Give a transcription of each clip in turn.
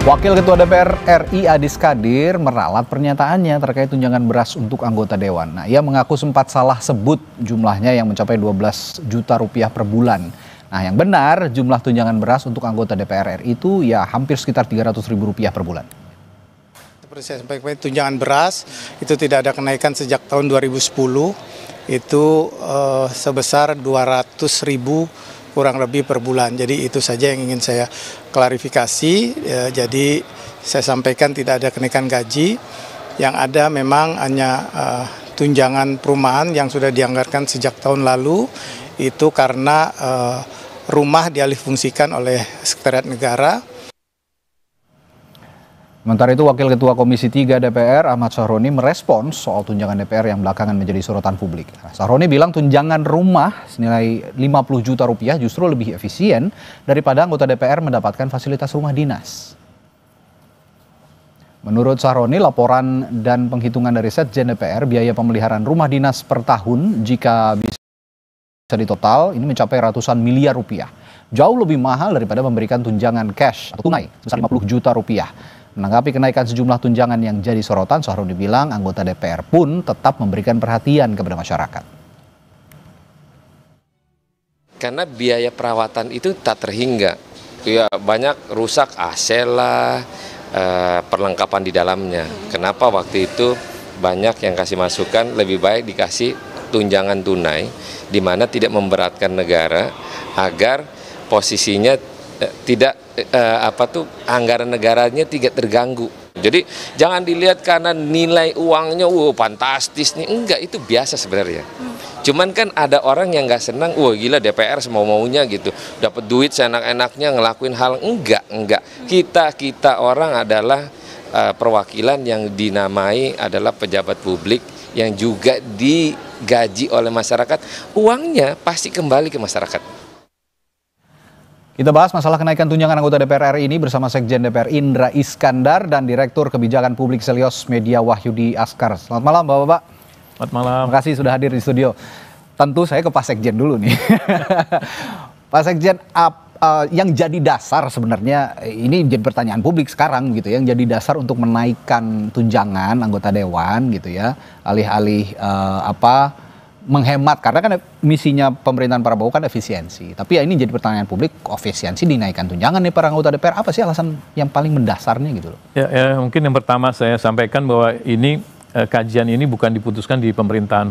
Wakil Ketua DPR RI Adis Kadir meralat pernyataannya terkait tunjangan beras untuk anggota Dewan. Nah, ia mengaku sempat salah sebut jumlahnya yang mencapai 12 juta rupiah per bulan. Nah, yang benar jumlah tunjangan beras untuk anggota DPR RI itu ya hampir sekitar 300 ribu rupiah per bulan. Seperti saya sampaikan, tunjangan beras itu tidak ada kenaikan sejak tahun 2010, itu sebesar 200 ribu kurang lebih per bulan. Jadi itu saja yang ingin saya klarifikasi. Jadi saya sampaikan tidak ada kenaikan gaji, yang ada memang hanya tunjangan perumahan yang sudah dianggarkan sejak tahun lalu, itu karena rumah dialihfungsikan oleh Sekretariat Negara. Sementara itu, Wakil Ketua Komisi 3 DPR Ahmad Sahroni merespons soal tunjangan DPR yang belakangan menjadi sorotan publik. Sahroni bilang tunjangan rumah senilai 50 juta rupiah justru lebih efisien daripada anggota DPR mendapatkan fasilitas rumah dinas. Menurut Sahroni, laporan dan penghitungan dari Setjen DPR, biaya pemeliharaan rumah dinas per tahun jika bisa ditotal ini mencapai ratusan miliar rupiah. Jauh lebih mahal daripada memberikan tunjangan cash atau tunai sebesar 50 juta rupiah. Menanggapi kenaikan sejumlah tunjangan yang jadi sorotan, Sahroni bilang anggota DPR pun tetap memberikan perhatian kepada masyarakat. Karena biaya perawatan itu tak terhingga. Ya, banyak rusak AC lah, perlengkapan di dalamnya. Kenapa waktu itu banyak yang kasih masukan lebih baik dikasih tunjangan tunai, di mana tidak memberatkan negara agar posisinya tidak anggaran negaranya tidak terganggu. Jadi jangan dilihat karena nilai uangnya fantastis nih, enggak, itu biasa sebenarnya. Cuman kan ada orang yang nggak senang, gila DPR semau-maunya gitu, dapat duit seenak-enaknya ngelakuin hal enggak. Kita orang adalah perwakilan yang dinamai adalah pejabat publik yang juga digaji oleh masyarakat, uangnya pasti kembali ke masyarakat. Kita bahas masalah kenaikan tunjangan anggota DPR RI ini bersama Sekjen DPR Indra Iskandar dan Direktur Kebijakan Publik Selyos Media Wahyudi Askar. Selamat malam Bapak-Bapak. Selamat malam. Terima kasih sudah hadir di studio. Tentu saya ke Pak Sekjen dulu nih. Pak Sekjen, yang jadi dasar sebenarnya, ini jadi pertanyaan publik sekarang gitu ya, yang jadi dasar untuk menaikkan tunjangan anggota Dewan gitu ya, alih-alih menghemat, karena kan misinya pemerintahan Prabowo kan efisiensi. Tapi ya ini jadi pertanyaan publik, efisiensi dinaikkan tunjangan nih para anggota DPR, apa sih alasan yang paling mendasarnya gitu loh? Ya, mungkin yang pertama saya sampaikan bahwa ini kajian ini bukan diputuskan di pemerintahan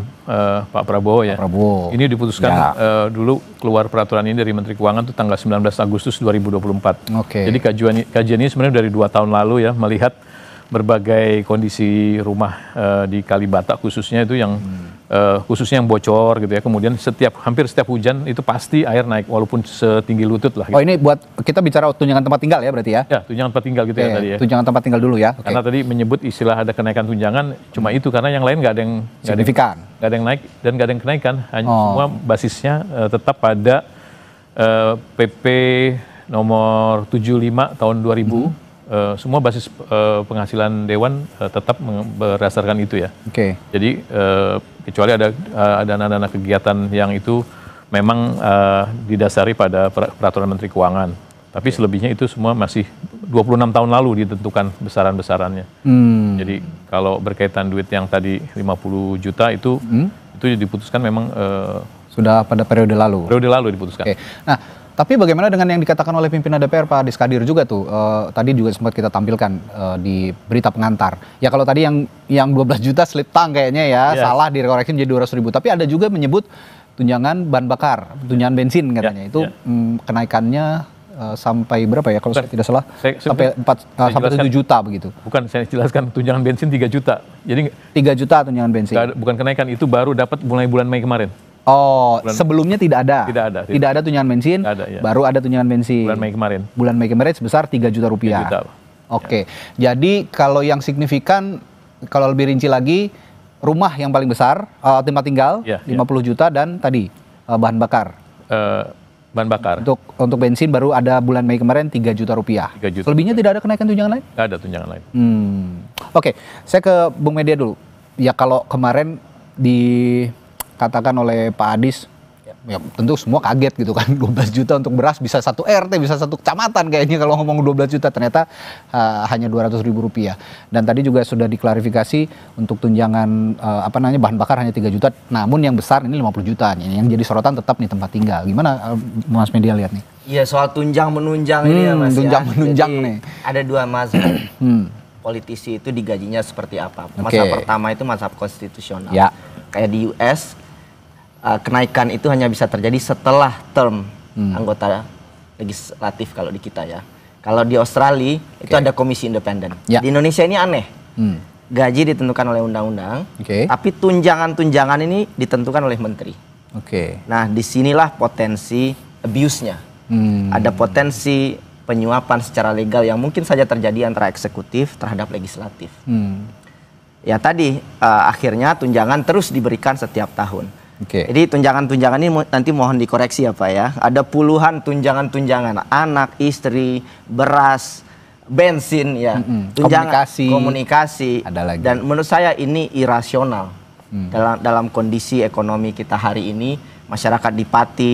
Pak Prabowo ya. Prabowo. Ini diputuskan dulu keluar peraturan ini dari Menteri Keuangan itu tanggal 19 Agustus 2024. Jadi kajian ini sebenarnya dari 2 tahun lalu ya, melihat berbagai kondisi rumah di Kalibata khususnya itu yang khususnya yang bocor gitu ya. Kemudian hampir setiap hujan itu pasti air naik walaupun setinggi lutut lah. Gitu. Oh, ini buat kita bicara tunjangan tempat tinggal ya berarti ya? Ya, tunjangan tempat tinggal gitu ya tadi ya. Tunjangan tempat tinggal dulu ya. Karena tadi menyebut istilah ada kenaikan tunjangan cuma itu, karena yang lain nggak ada yang signifikan, nggak ada yang naik dan nggak ada yang kenaikan. Hanya semua basisnya tetap pada PP nomor 75 tahun 2000. Semua basis penghasilan Dewan tetap berdasarkan itu ya. Jadi kecuali ada dana-dana kegiatan yang itu memang didasari pada peraturan Menteri Keuangan. Tapi selebihnya itu semua masih 26 tahun lalu ditentukan besaran-besarannya. Jadi kalau berkaitan duit yang tadi 50 juta itu diputuskan memang sudah pada periode lalu. Periode lalu diputuskan. Nah, tapi bagaimana dengan yang dikatakan oleh pimpinan DPR Pak Adis Kadir juga tuh, tadi juga sempat kita tampilkan di berita pengantar. Ya kalau tadi yang 12 juta slip tang kayaknya ya, salah dikoreksi menjadi 200 ribu. Tapi ada juga menyebut tunjangan bahan bakar, tunjangan bensin katanya. Itu kenaikannya sampai berapa ya kalau saya tidak salah? Sampai 7 juta begitu. Bukan, saya jelaskan tunjangan bensin 3 juta. Jadi 3 juta tunjangan bensin. Bukan kenaikan, itu baru dapat mulai bulan Mei kemarin. Oh, sebelumnya tidak ada? Tidak ada tunjangan bensin, baru ada tunjangan bensin. Bulan Mei kemarin sebesar 3 juta rupiah. 3 juta. Oke, jadi kalau yang signifikan, kalau lebih rinci lagi, rumah yang paling besar, tempat tinggal, 50 juta dan tadi bahan bakar. Bahan bakar. Untuk bensin baru ada bulan Mei kemarin 3 juta rupiah. 3 juta. Selebihnya tidak ada kenaikan tunjangan lain? Tidak ada tunjangan lain. Oke, saya ke Bung Media dulu. Ya kalau kemarin dikatakan oleh Pak Adis ya tentu semua kaget gitu kan, 12 juta untuk beras bisa satu RT, bisa satu kecamatan kayaknya kalau ngomong 12 juta, ternyata hanya 200 ribu rupiah. Dan tadi juga sudah diklarifikasi untuk tunjangan bahan bakar hanya 3 juta, namun yang besar ini 50 juta. Yang jadi sorotan tetap nih tempat tinggal. Gimana Mas Media lihat nih? Iya, soal tunjang menunjang ini ya Mas. Tunjang menunjang Jadi, nih. ada dua mazhab. Politisi itu digajinya seperti apa? Mazhab pertama itu mazhab konstitusional. Ya. Kayak di US, kenaikan itu hanya bisa terjadi setelah term anggota legislatif kalau di kita ya. Kalau di Australia itu ada komisi independen. Ya. Di Indonesia ini aneh. Gaji ditentukan oleh undang-undang, Oke. tapi tunjangan-tunjangan ini ditentukan oleh menteri. Oke. Nah, disinilah potensi abuse-nya. Ada potensi penyuapan secara legal yang mungkin saja terjadi antara eksekutif terhadap legislatif. Ya tadi akhirnya tunjangan terus diberikan setiap tahun. Jadi tunjangan-tunjangan ini nanti mohon dikoreksi ya Pak ya. Ada puluhan tunjangan-tunjangan, anak, istri, beras, bensin ya, tunjangan komunikasi. Ada lagi. Dan menurut saya ini irasional dalam kondisi ekonomi kita hari ini. Masyarakat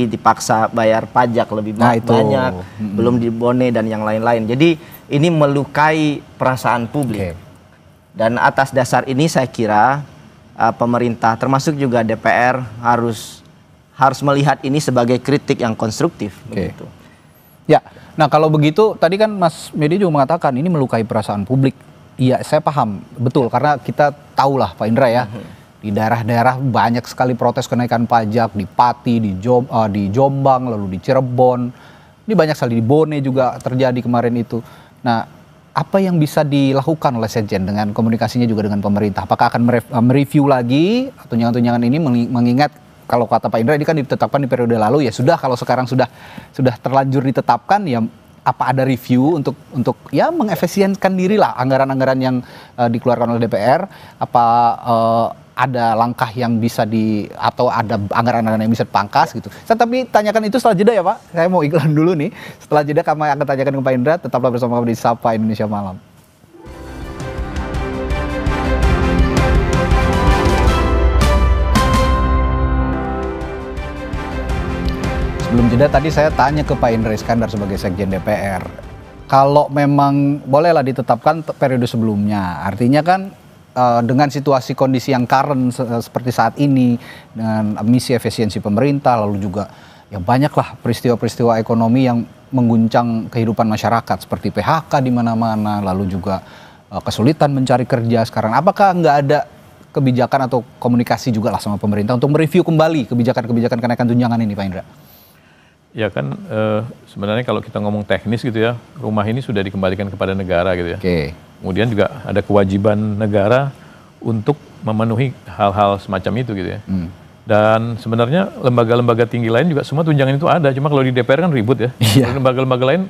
dipaksa bayar pajak lebih banyak, belum dibone dan yang lain-lain. Jadi ini melukai perasaan publik. Dan atas dasar ini saya kira pemerintah termasuk juga DPR harus melihat ini sebagai kritik yang konstruktif. Begitu. Ya, nah kalau begitu tadi kan Mas Medi juga mengatakan ini melukai perasaan publik. Iya, saya paham betul karena kita tahulah Pak Indra ya. Di daerah-daerah banyak sekali protes kenaikan pajak, di Pati, di Jombang, lalu di Cirebon, ini banyak sekali di Bone juga terjadi kemarin itu. Nah, apa yang bisa dilakukan oleh Sekjen dengan komunikasinya juga dengan pemerintah? Apakah akan mereview lagi tunjangan-tunjangan ini mengingat kalau kata Pak Indra ini kan ditetapkan di periode lalu ya sudah, kalau sekarang sudah terlanjur ditetapkan ya apa ada review untuk ya mengefisienkan diri lah anggaran-anggaran yang dikeluarkan oleh DPR, apa ada langkah yang bisa atau ada anggaran-anggaran yang bisa dipangkas gitu. Saya tapi tanyakan itu setelah jeda ya Pak. Saya mau iklan dulu nih. Setelah jeda kami akan tanyakan ke Pak Indra. Tetaplah bersama kami di Sapa Indonesia Malam. Sebelum jeda tadi saya tanya ke Pak Indra Iskandar sebagai Sekjen DPR. Kalau memang bolehlah ditetapkan periode sebelumnya. Artinya kan dengan situasi kondisi yang current seperti saat ini, dengan misi efisiensi pemerintah, lalu juga ya banyaklah peristiwa-peristiwa ekonomi yang mengguncang kehidupan masyarakat seperti PHK di mana-mana, lalu juga kesulitan mencari kerja sekarang. Apakah nggak ada kebijakan atau komunikasi juga lah sama pemerintah untuk mereview kembali kebijakan-kebijakan kenaikan tunjangan ini, Pak Indra? Ya kan sebenarnya kalau kita ngomong teknis gitu ya, rumah ini sudah dikembalikan kepada negara gitu ya. Kemudian juga ada kewajiban negara untuk memenuhi hal-hal semacam itu gitu ya. Dan sebenarnya lembaga-lembaga tinggi lain juga semua tunjangan itu ada. Cuma kalau di DPR kan ribut ya. Lembaga-lembaga lain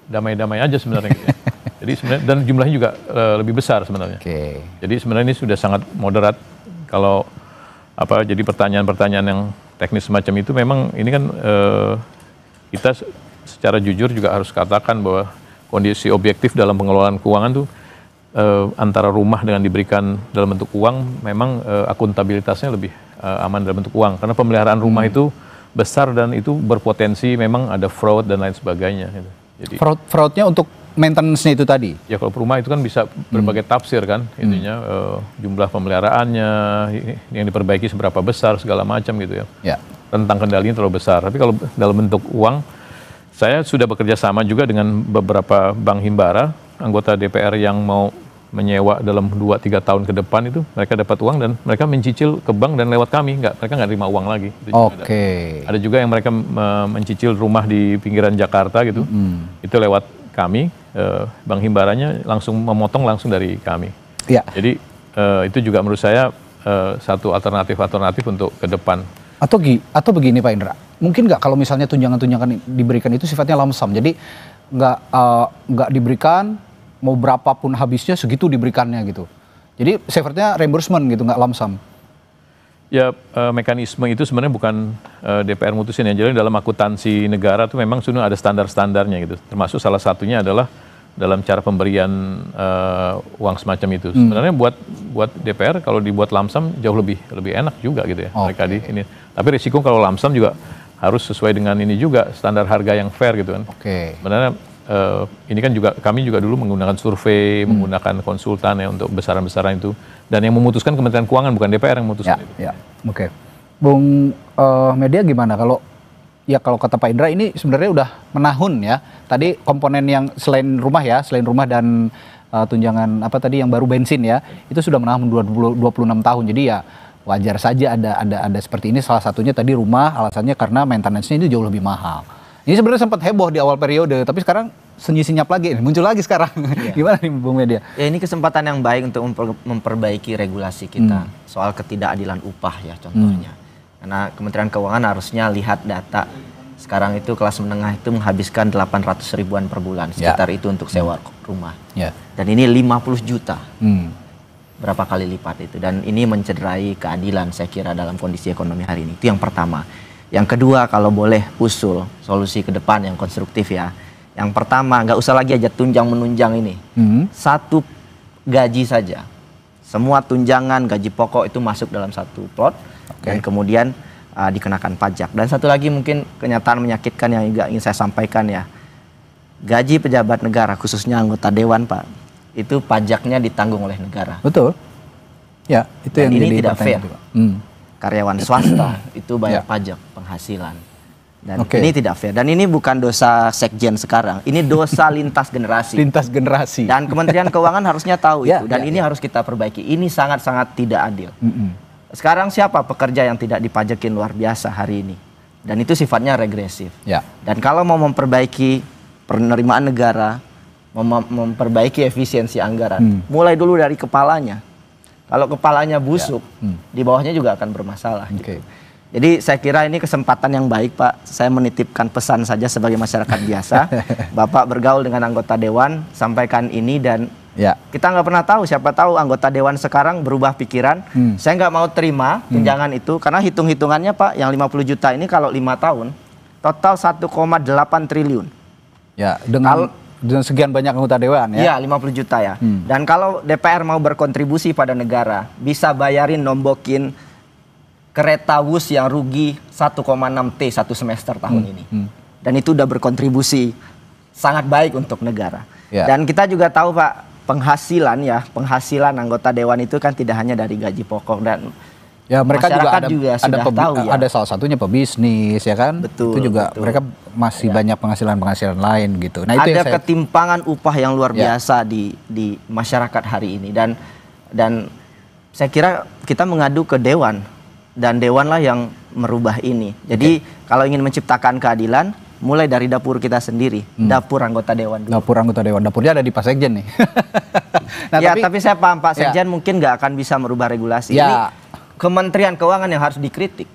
damai-damai aja sebenarnya. Gitu ya. Jadi sebenarnya dan jumlahnya juga lebih besar sebenarnya. Jadi sebenarnya ini sudah sangat moderat. Kalau jadi pertanyaan-pertanyaan yang teknis semacam itu memang ini kan kita secara jujur juga harus katakan bahwa kondisi objektif dalam pengelolaan keuangan tuh antara rumah dengan diberikan dalam bentuk uang memang akuntabilitasnya lebih aman dalam bentuk uang karena pemeliharaan rumah itu besar dan itu berpotensi memang ada fraud dan lain sebagainya. Gitu. Jadi fraudnya untuk maintenance-nya itu tadi? Ya kalau rumah itu kan bisa berbagai tafsir kan intinya jumlah pemeliharaannya yang diperbaiki seberapa besar segala macam gitu ya. Tentang kendalinya terlalu besar. Tapi kalau dalam bentuk uang saya sudah bekerja sama juga dengan beberapa bank himbara, anggota DPR yang mau menyewa dalam 2-3 tahun ke depan itu, mereka dapat uang dan mereka mencicil ke bank dan lewat kami, mereka nggak terima uang lagi. Ada juga yang mereka mencicil rumah di pinggiran Jakarta gitu, itu lewat kami, bank himbaranya langsung memotong langsung dari kami. Jadi itu juga menurut saya satu alternatif untuk ke depan. Atau begini Pak Indra, mungkin nggak kalau misalnya tunjangan-tunjangan diberikan itu sifatnya lamsam, jadi nggak diberikan mau berapapun habisnya segitu diberikannya gitu. Jadi sifatnya reimbursement gitu, nggak lamsam. Ya mekanisme itu sebenarnya bukan DPR mutusin ya, jadi dalam akuntansi negara tuh memang sudah ada standar-standarnya gitu. Termasuk salah satunya adalah dalam cara pemberian uang semacam itu. Sebenarnya buat DPR kalau dibuat lamsam jauh lebih enak juga gitu ya. Mereka di ini. Tapi risiko kalau lamsam juga harus sesuai dengan ini juga standar harga yang fair gitu kan. Sebenarnya ini kan juga kami juga dulu menggunakan survei, menggunakan konsultan ya untuk besaran-besaran itu. Dan yang memutuskan Kementerian Keuangan bukan DPR yang memutuskan itu. Ya, oke. Bung Media gimana kalau kata Pak Indra ini sebenarnya udah menahun ya. Tadi komponen yang selain rumah dan tunjangan apa tadi yang baru bensin ya, itu sudah menahun 26 tahun. Jadi ya wajar saja ada seperti ini. Salah satunya tadi rumah, alasannya karena maintenance-nya itu jauh lebih mahal. Ini sebenarnya sempat heboh di awal periode, tapi sekarang senyap lagi, muncul lagi sekarang. Gimana nih Bung Media? Ya ini kesempatan yang baik untuk memperbaiki regulasi kita soal ketidakadilan upah ya contohnya. Karena Kementerian Keuangan harusnya lihat data. Sekarang itu kelas menengah itu menghabiskan 800 ribuan per bulan, sekitar itu untuk sewa rumah. Dan ini 50 juta. Berapa kali lipat itu. Dan ini mencederai keadilan saya kira dalam kondisi ekonomi hari ini. Itu yang pertama. Yang kedua, kalau boleh usul solusi ke depan yang konstruktif ya. Yang pertama, nggak usah lagi aja tunjang menunjang ini. Satu gaji saja. Semua tunjangan, gaji pokok itu masuk dalam satu plot. Dan kemudian dikenakan pajak. Dan satu lagi mungkin kenyataan menyakitkan yang juga ingin saya sampaikan ya. Gaji pejabat negara, khususnya anggota dewan Pak, itu pajaknya ditanggung oleh negara. Betul. Ya, itu dan yang ini jadi tidak fair. Karyawan swasta itu bayar pajak penghasilan. Dan ini tidak fair. Dan ini bukan dosa sekjen sekarang. Ini dosa lintas generasi. Lintas generasi. Dan Kementerian Keuangan harusnya tahu itu. Dan ini harus kita perbaiki. Ini sangat-sangat tidak adil. Sekarang siapa pekerja yang tidak dipajakin luar biasa hari ini? Dan itu sifatnya regresif. Dan kalau mau memperbaiki penerimaan negara, memperbaiki efisiensi anggaran, mulai dulu dari kepalanya. Kalau kepalanya busuk, di bawahnya juga akan bermasalah. Gitu. Jadi saya kira ini kesempatan yang baik Pak. Saya menitipkan pesan saja sebagai masyarakat biasa. Bapak bergaul dengan anggota dewan, sampaikan ini dan kita nggak pernah tahu. Siapa tahu anggota dewan sekarang berubah pikiran. Saya nggak mau terima tunjangan itu karena hitung-hitungannya Pak, yang 50 juta ini kalau 5 tahun total 1,8 triliun. Ya, dengan sekian banyak anggota dewan ya? Iya, 50 juta ya. Dan kalau DPR mau berkontribusi pada negara, bisa bayarin nombokin kereta WUS yang rugi 1,6 T satu semester tahun ini. Dan itu udah berkontribusi sangat baik untuk negara. Dan kita juga tahu Pak, penghasilan anggota dewan itu kan tidak hanya dari gaji pokok dan ya mereka juga tahu ya. Ada salah satunya pebisnis ya kan. Itu juga mereka masih banyak penghasilan lain gitu. Nah, itu ada ketimpangan upah yang luar biasa di masyarakat hari ini dan saya kira kita mengadu ke dewan dan dewanlah yang merubah ini. Jadi kalau ingin menciptakan keadilan mulai dari dapur kita sendiri, dapur anggota dewan dulu. Dapur anggota dewan, dapurnya ada di Pak Sekjen nih. Nah, tapi saya paham Pak Sekjen mungkin nggak akan bisa merubah regulasi ini. Kementerian Keuangan yang harus dikritik.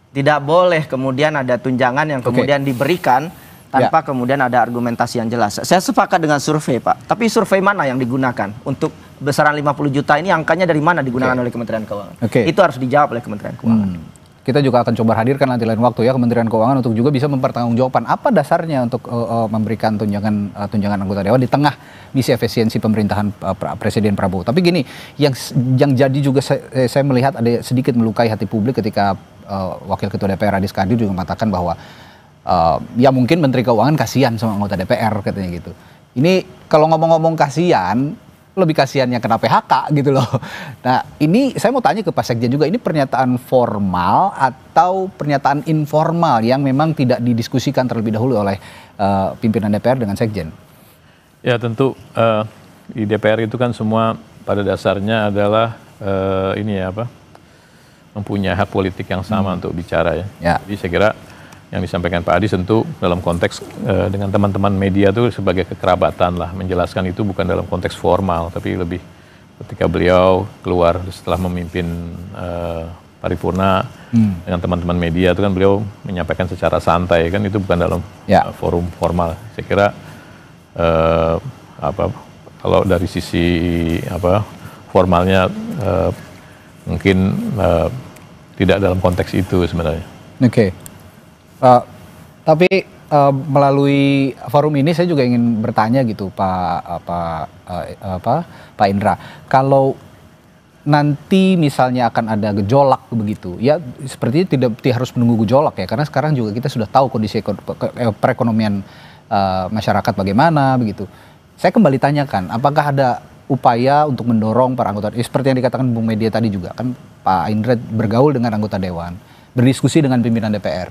Tidak boleh kemudian ada tunjangan yang kemudian diberikan tanpa kemudian ada argumentasi yang jelas. Saya sepakat dengan survei Pak, tapi survei mana yang digunakan untuk besaran 50 juta ini, angkanya dari mana digunakan oleh Kementerian Keuangan? Itu harus dijawab oleh Kementerian Keuangan. Kita juga akan coba hadirkan nanti lain waktu ya Kementerian Keuangan untuk juga bisa mempertanggungjawabkan apa dasarnya untuk memberikan tunjangan anggota dewan di tengah misi efisiensi pemerintahan Presiden Prabowo. Tapi gini, yang jadi juga saya melihat ada sedikit melukai hati publik ketika Wakil Ketua DPR Adis Kadir juga mengatakan bahwa ya mungkin Menteri Keuangan kasihan sama anggota DPR katanya gitu. Ini kalau ngomong-ngomong kasihan, lebih kasihannya kena PHK gitu loh. Nah ini saya mau tanya ke Pak Sekjen juga, ini pernyataan formal atau pernyataan informal yang memang tidak didiskusikan terlebih dahulu oleh pimpinan DPR dengan Sekjen? Ya tentu di DPR itu kan semua pada dasarnya adalah mempunyai hak politik yang sama untuk bicara ya. Jadi saya kira yang disampaikan Pak Adis tentu dalam konteks dengan teman-teman media itu sebagai kekerabatan lah, menjelaskan itu bukan dalam konteks formal tapi lebih ketika beliau keluar setelah memimpin paripurna dengan teman-teman media itu kan beliau menyampaikan secara santai kan, itu bukan dalam forum formal. Saya kira kalau dari sisi formalnya mungkin tidak dalam konteks itu sebenarnya. Tapi melalui forum ini saya juga ingin bertanya gitu Pak Indra, kalau nanti misalnya akan ada gejolak begitu, ya sepertinya tidak harus menunggu gejolak ya, karena sekarang juga kita sudah tahu kondisi perekonomian masyarakat bagaimana begitu. Saya kembali tanyakan, apakah ada upaya untuk mendorong para anggota, seperti yang dikatakan Bung Media tadi juga kan, Pak Indra bergaul dengan anggota Dewan, berdiskusi dengan pimpinan DPR.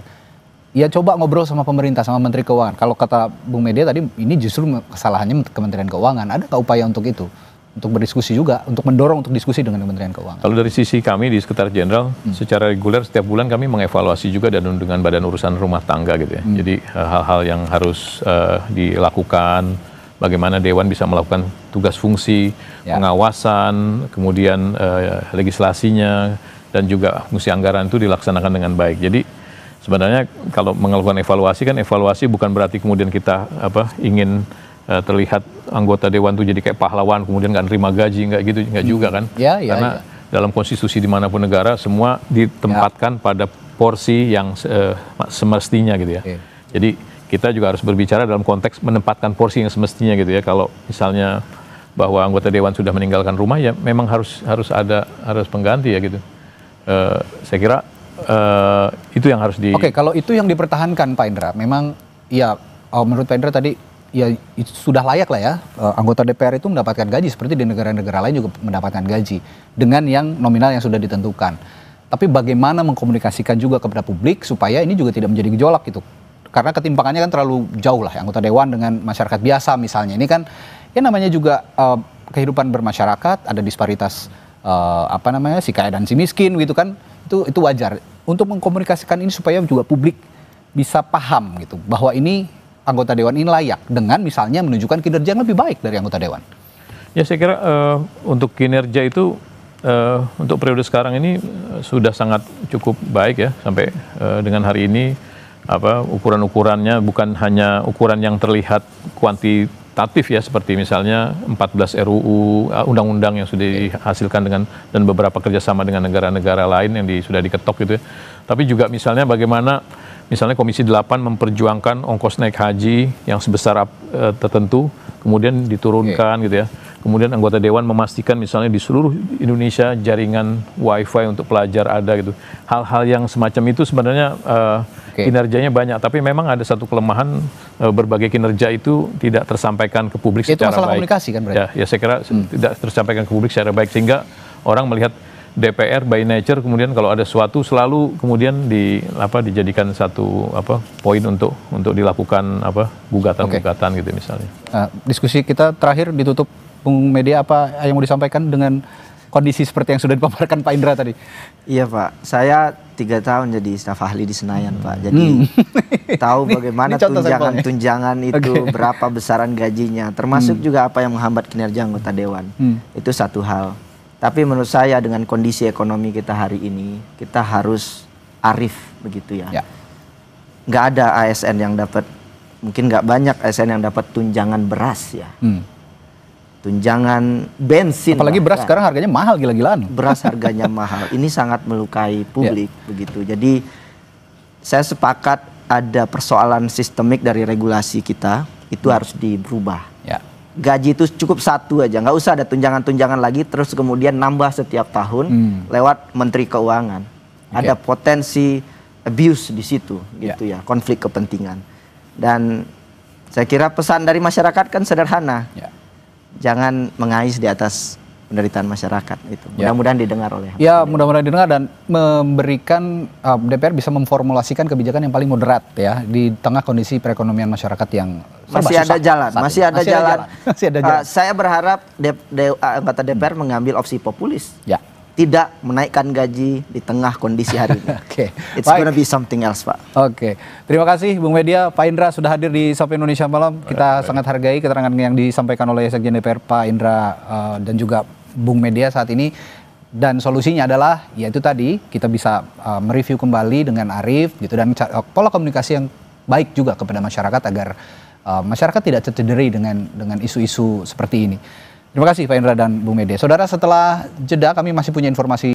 Ya coba ngobrol sama pemerintah, sama Menteri Keuangan. Kalau kata Bung Media tadi, ini justru kesalahannya Kementerian Keuangan. Ada nggak upaya untuk itu? Untuk berdiskusi juga, untuk mendorong untuk diskusi dengan Kementerian Keuangan. Kalau dari sisi kami di Sekretariat Jenderal, secara reguler setiap bulan kami mengevaluasi juga dan dengan Badan Urusan Rumah Tangga gitu ya. Jadi hal-hal yang harus dilakukan, bagaimana Dewan bisa melakukan tugas fungsi, pengawasan, kemudian legislasinya, dan juga fungsi anggaran itu dilaksanakan dengan baik. Jadi sebenarnya kalau melakukan evaluasi kan, evaluasi bukan berarti kemudian kita ingin terlihat anggota Dewan itu jadi kayak pahlawan, kemudian nggak nerima gaji, nggak gitu, nggak juga kan? Karena dalam konstitusi dimanapun negara semua ditempatkan pada porsi yang semestinya gitu ya. Jadi kita juga harus berbicara dalam konteks menempatkan porsi yang semestinya gitu ya. Kalau misalnya bahwa anggota Dewan sudah meninggalkan rumah, ya memang harus pengganti ya gitu. Saya kira itu yang harus Oke, kalau itu yang dipertahankan Pak Indra, memang ya menurut Pak Indra tadi ya sudah layak lah ya anggota DPR itu mendapatkan gaji seperti di negara-negara lain juga mendapatkan gaji dengan yang nominal yang sudah ditentukan. Tapi bagaimana mengkomunikasikan juga kepada publik supaya ini juga tidak menjadi gejolak gitu. Karena ketimpangannya kan terlalu jauh lah ya, anggota Dewan dengan masyarakat biasa misalnya. Ini kan ya namanya juga kehidupan bermasyarakat, ada disparitas si kaya dan si miskin gitu kan. Itu wajar. Untuk mengkomunikasikan ini supaya juga publik bisa paham gitu bahwa ini anggota Dewan ini layak dengan misalnya menunjukkan kinerja yang lebih baik dari anggota Dewan. Ya saya kira untuk kinerja itu untuk periode sekarang ini sudah sangat cukup baik ya, sampai dengan hari ini ukuran-ukurannya bukan hanya ukuran yang terlihat kuantitatif ya, seperti misalnya 14 RUU undang-undang yang sudah dihasilkan dan beberapa kerjasama dengan negara-negara lain yang sudah diketok gitu ya. Tapi juga misalnya bagaimana misalnya Komisi 8 memperjuangkan ongkos naik haji yang sebesar tertentu kemudian diturunkan gitu ya. Kemudian anggota Dewan memastikan misalnya di seluruh Indonesia jaringan wifi untuk pelajar ada gitu. Hal-hal yang semacam itu sebenarnya kinerjanya banyak, tapi memang ada satu kelemahan, berbagai kinerja itu tidak tersampaikan ke publik secara baik. Itu masalah komunikasi kan berarti? Ya saya kira tidak tersampaikan ke publik secara baik, sehingga orang melihat DPR by nature kemudian kalau ada sesuatu selalu kemudian dijadikan satu poin untuk dilakukan gugatan-gugatan gitu misalnya. Diskusi kita terakhir ditutup Bung Media, apa yang mau disampaikan dengan kondisi seperti yang sudah dipaparkan Pak Indra tadi? Iya Pak, saya 3 tahun jadi staf ahli di Senayan Pak, jadi tahu bagaimana tunjangan itu, berapa besaran gajinya, termasuk juga apa yang menghambat kinerja anggota Dewan. Itu satu hal. Tapi menurut saya dengan kondisi ekonomi kita hari ini, kita harus arif begitu ya. Nggak ada ASN yang dapat, mungkin nggak banyak ASN yang dapat tunjangan beras ya. Tunjangan bensin. Apalagi beras sekarang harganya mahal gila-gilaan. Beras harganya mahal. Ini sangat melukai publik begitu. Jadi saya sepakat ada persoalan sistemik dari regulasi kita, itu harus diberubah. Gaji itu cukup satu aja, nggak usah ada tunjangan-tunjangan lagi terus kemudian nambah setiap tahun lewat Menteri Keuangan. Ada potensi abuse di situ gitu ya, konflik kepentingan. Dan saya kira pesan dari masyarakat kan sederhana. Jangan mengais di atas penderitaan masyarakat itu. Mudah-mudahan didengar oleh mudah-mudahan didengar dan memberikan DPR bisa memformulasikan kebijakan yang paling moderat ya di tengah kondisi perekonomian masyarakat yang masih ada jalan. Saya berharap anggota DPR mengambil opsi populis. Tidak menaikkan gaji di tengah kondisi hari ini. It's gonna be something else, Pak. Terima kasih Bung Media, Pak Indra sudah hadir di Sapa Indonesia Malam. Kita sangat hargai keterangan yang disampaikan oleh Sekjen DPR Pak Indra dan juga Bung Media saat ini. Dan solusinya adalah yaitu tadi kita bisa mereview kembali dengan arif gitu dan pola komunikasi yang baik juga kepada masyarakat agar masyarakat tidak tercederai dengan isu-isu seperti ini. Terima kasih Pak Indra dan Bung Media. Saudara, setelah jeda kami masih punya informasi